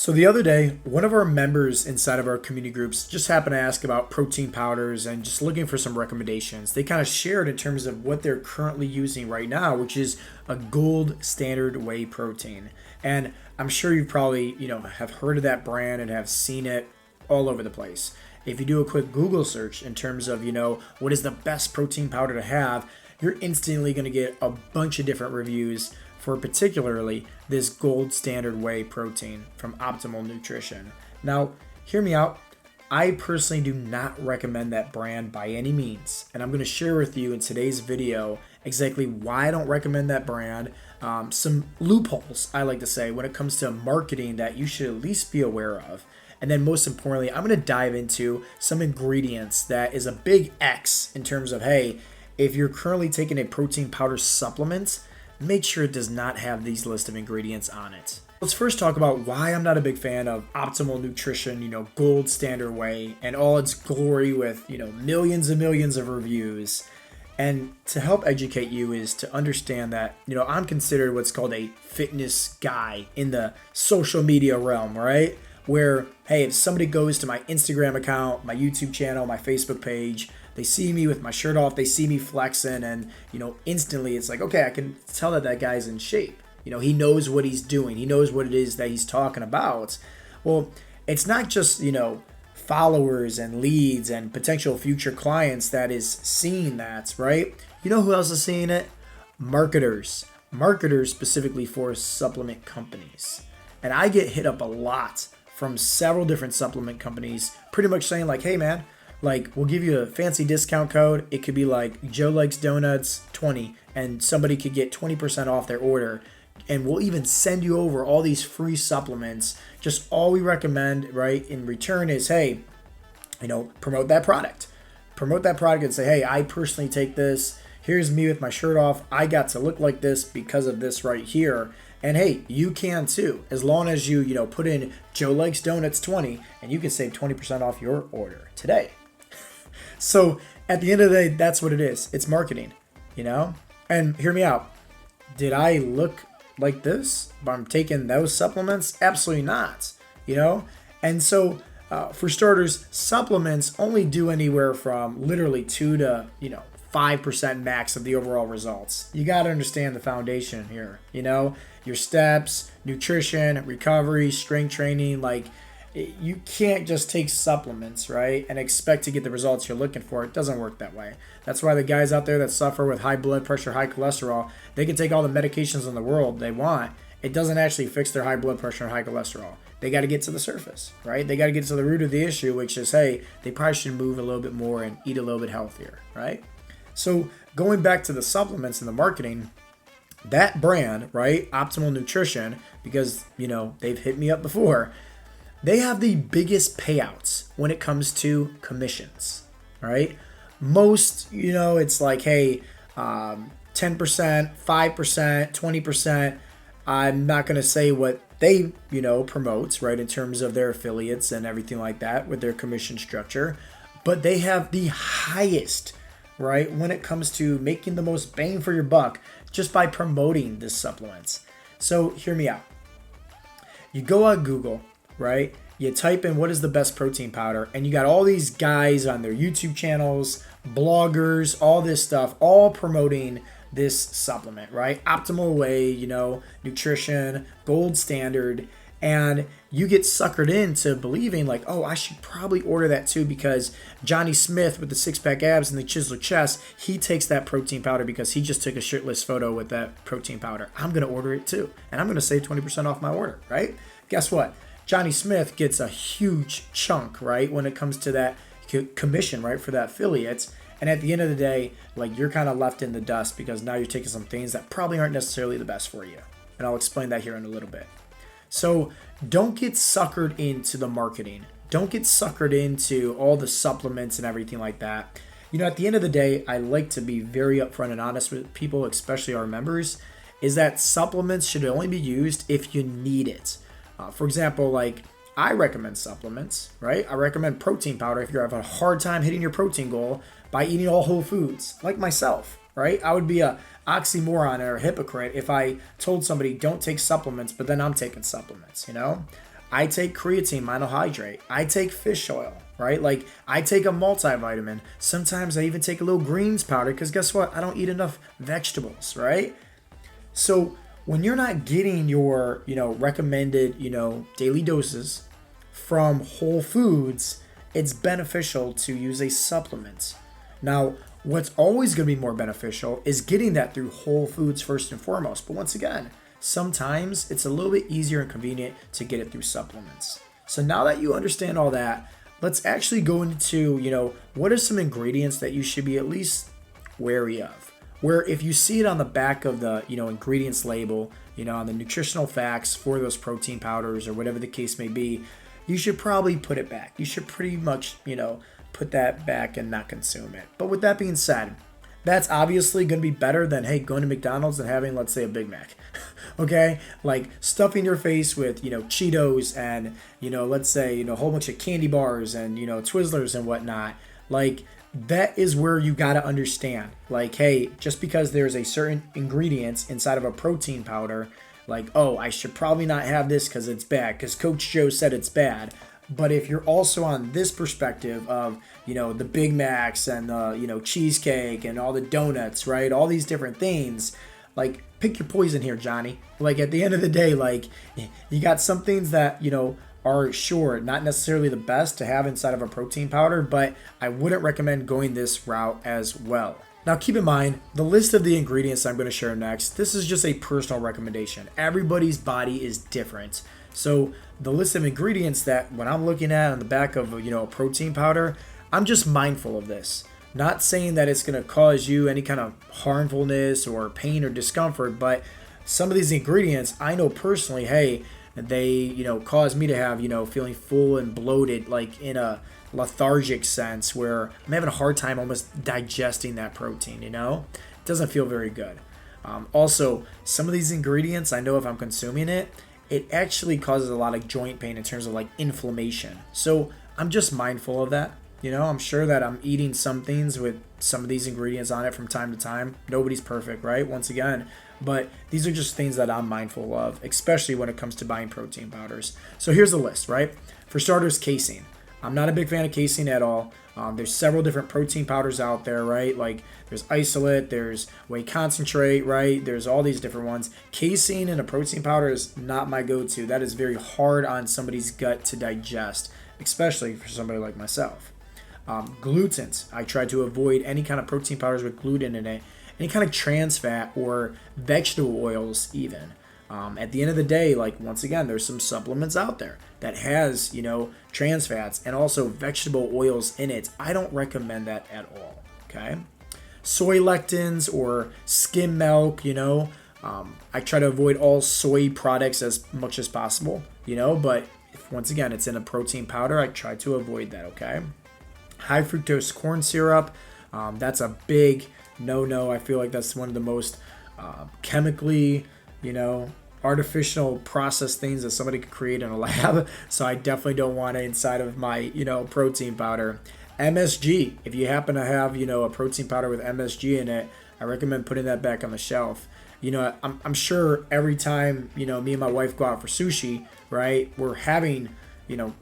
So the other day, one of our members inside of our community groups just happened to ask about protein powders and just looking for some recommendations. They kind of shared in terms of what they're currently using right now, which is a gold standard whey protein. And I'm sure you probably, have heard of that brand and have seen it all over the place. If you do a quick Google search in terms of, what is the best protein powder to have, you're instantly going to get a bunch of different reviews for particularly this gold standard whey protein from Optimal Nutrition. Now, hear me out. I personally do not recommend that brand by any means, and I'm going to share with you in today's video exactly why I don't recommend that brand, some loopholes, I like to say, when it comes to marketing that you should at least be aware of. And then most importantly, I'm going to dive into some ingredients that is a big X in terms of, hey, if you're currently taking a protein powder supplement, make sure it does not have these list of ingredients on it. Let's first talk about why I'm not a big fan of Optimal Nutrition, gold standard whey and all its glory with, millions and millions of reviews. And to help educate you is to understand that, I'm considered what's called a fitness guy in the social media realm, right? Where, hey, if somebody goes to my Instagram account, my YouTube channel, my Facebook page, they see me with my shirt off, they see me flexing, and, instantly it's like, okay, I can tell that guy's in shape. He knows what he's doing. He knows what it is that he's talking about. Well, it's not just, followers and leads and potential future clients that is seeing that, right? You know who else is seeing it? Marketers. Marketers specifically for supplement companies. And I get hit up a lot from several different supplement companies pretty much saying like, hey man, like we'll give you a fancy discount code. It could be like Joe Likes Donuts 20 and somebody could get 20% off their order. And we'll even send you over all these free supplements. Just all we recommend, right, in return is, hey, promote that product. Promote that product and say, hey, I personally take this. Here's me with my shirt off. I got to look like this because of this right here. And hey, you can too, as long as you, put in Joe Likes Donuts 20 and you can save 20% off your order today. So at the end of the day, that's what it is. It's marketing, And hear me out. Did I look like this but I'm taking those supplements? Absolutely not, And so for starters, supplements only do anywhere from literally 2 to, 5% max of the overall results. You got to understand the foundation here, your steps, nutrition, recovery, strength training. Like you can't just take supplements, right, and expect to get the results you're looking for. It doesn't work that way. That's why the guys out there that suffer with high blood pressure, high cholesterol, they can take all the medications in the world they want. It doesn't actually fix their high blood pressure and high cholesterol. They got to get to the surface, right? They got to get to the root of the issue, which is, hey, they probably should move a little bit more and eat a little bit healthier, right? So going back to the supplements and the marketing, that brand, right, Optimal Nutrition, because, they've hit me up before, they have the biggest payouts when it comes to commissions, right? Most, it's like, hey, 10%, 5%, 20%. I'm not going to say what they, promotes, right, in terms of their affiliates and everything like that with their commission structure. But they have the highest, right, when it comes to making the most bang for your buck just by promoting this supplements. So hear me out. You go on Google, right? You type in what is the best protein powder, and you got all these guys on their YouTube channels, bloggers, all this stuff, all promoting this supplement, right? Optimal whey, nutrition, gold standard, and you get suckered into believing like, oh, I should probably order that too because Johnny Smith with the six-pack abs and the chiseled chest, he takes that protein powder because he just took a shirtless photo with that protein powder. I'm going to order it too, and I'm going to save 20% off my order, right? Guess what? Johnny Smith gets a huge chunk, right, when it comes to that commission, right, for that affiliates. And at the end of the day, like you're kind of left in the dust because now you're taking some things that probably aren't necessarily the best for you. And I'll explain that here in a little bit. So don't get suckered into the marketing. Don't get suckered into all the supplements and everything like that. At the end of the day, I like to be very upfront and honest with people, especially our members, is that supplements should only be used if you need it. For example, like I recommend supplements, right? I recommend protein powder if you're having a hard time hitting your protein goal by eating all whole foods, like myself, right? I would be a oxymoron or a hypocrite if I told somebody don't take supplements, but then I'm taking supplements, I take creatine monohydrate. I take fish oil, right? Like I take a multivitamin. Sometimes I even take a little greens powder because guess what? I don't eat enough vegetables, right? So when you're not getting your, recommended, daily doses from whole foods, it's beneficial to use a supplement. Now, what's always going to be more beneficial is getting that through whole foods first and foremost. But once again, sometimes it's a little bit easier and convenient to get it through supplements. So now that you understand all that, let's actually go into, what are some ingredients that you should be at least wary of? Where if you see it on the back of the, ingredients label, on the nutritional facts for those protein powders or whatever the case may be, you should probably put it back. You should pretty much, put that back and not consume it. But with that being said, that's obviously going to be better than, hey, going to McDonald's and having, let's say, a Big Mac. Okay? Like stuffing your face with, Cheetos and, let's say, a whole bunch of candy bars and, Twizzlers and whatnot. Like, that is where you got to understand. Like, hey, just because there's a certain ingredient inside of a protein powder, like, oh, I should probably not have this because it's bad, because Coach Joe said it's bad. But if you're also on this perspective of, the Big Macs and the, cheesecake and all the donuts, right? All these different things, like, pick your poison here, Johnny. Like, at the end of the day, like, you got some things that, are sure not necessarily the best to have inside of a protein powder, but I wouldn't recommend going this route as well. Now keep in mind, the list of the ingredients I'm going to share next, this is just a personal recommendation. Everybody's body is different. So the list of ingredients that when I'm looking at on the back of a protein powder, I'm just mindful of this. Not saying that it's going to cause you any kind of harmfulness or pain or discomfort, but some of these ingredients I know personally, hey, they, cause me to have, feeling full and bloated, like in a lethargic sense where I'm having a hard time almost digesting that protein, It doesn't feel very good. Also, some of these ingredients, I know if I'm consuming it, it actually causes a lot of joint pain in terms of like inflammation. So I'm just mindful of that. I'm sure that I'm eating some things with some of these ingredients on it from time to time. Nobody's perfect, right? Once again, but these are just things that I'm mindful of, especially when it comes to buying protein powders. So here's the list, right? For starters, casein. I'm not a big fan of casein at all. There's several different protein powders out there, right? Like there's isolate, there's whey concentrate, right? There's all these different ones. Casein in a protein powder is not my go-to. That is very hard on somebody's gut to digest, especially for somebody like myself. Glutens. I try to avoid any kind of protein powders with gluten in it, any kind of trans fat or vegetable oils even. At the end of the day, like once again, there's some supplements out there that has, trans fats and also vegetable oils in it. I don't recommend that at all, okay? Soy lectins or skim milk, I try to avoid all soy products as much as possible, but if, once again, it's in a protein powder, I try to avoid that, okay? High fructose corn syrup, that's a big no. I feel like that's one of the most chemically, artificial processed things that somebody could create in a lab. So I definitely don't want it inside of my, protein powder. MSG, if you happen to have, a protein powder with MSG in it, I recommend putting that back on the shelf. I'm sure every time, me and my wife go out for sushi, right, we're having,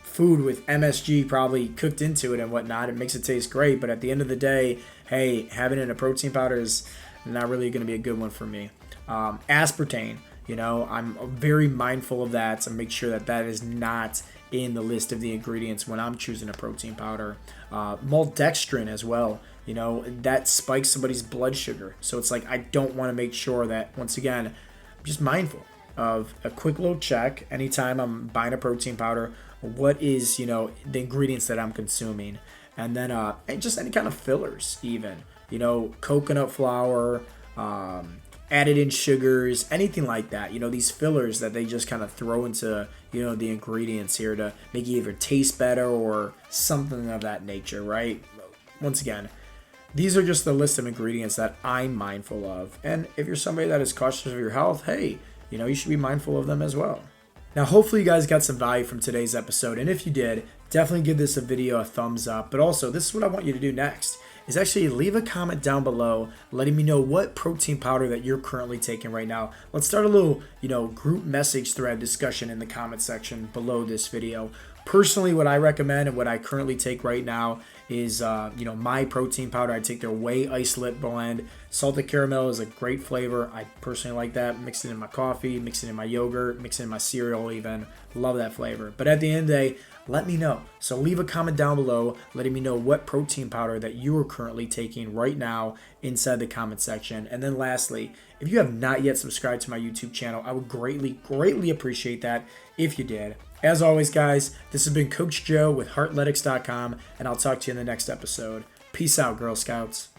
food with MSG probably cooked into it and whatnot. It makes it taste great, but at the end of the day, hey, having it in a protein powder is not really going to be a good one for me. Aspartame, I'm very mindful of that to make sure that that is not in the list of the ingredients when I'm choosing a protein powder. Maltodextrin as well, that spikes somebody's blood sugar. So it's like I don't want to make sure that, once again, I'm just mindful of a quick little check anytime I'm buying a protein powder. What is, the ingredients that I'm consuming? And then and just any kind of fillers even, coconut flour, added in sugars, anything like that. These fillers that they just kind of throw into, the ingredients here to make it either taste better or something of that nature, right? Once again, these are just the list of ingredients that I'm mindful of. And if you're somebody that is cautious of your health, hey, you should be mindful of them as well. Now, hopefully you guys got some value from today's episode. And if you did, definitely give this video a thumbs up. But also, this is what I want you to do next. is actually leave a comment down below letting me know what protein powder that you're currently taking right now. Let's start a little, group message thread discussion in the comment section below this video. Personally, what I recommend and what I currently take right now is, my protein powder. I take their Whey Isolate blend. Salted caramel is a great flavor. I personally like that. Mix it in my coffee, mix it in my yogurt, mix it in my cereal even. Love that flavor. But at the end of the day, let me know. So leave a comment down below letting me know what protein powder that you are currently taking right now inside the comment section. And then lastly, if you have not yet subscribed to my YouTube channel, I would greatly appreciate that if you did. As always, guys, this has been Coach Joe with Heartletics.com, and I'll talk to you in the next episode. Peace out, Girl Scouts.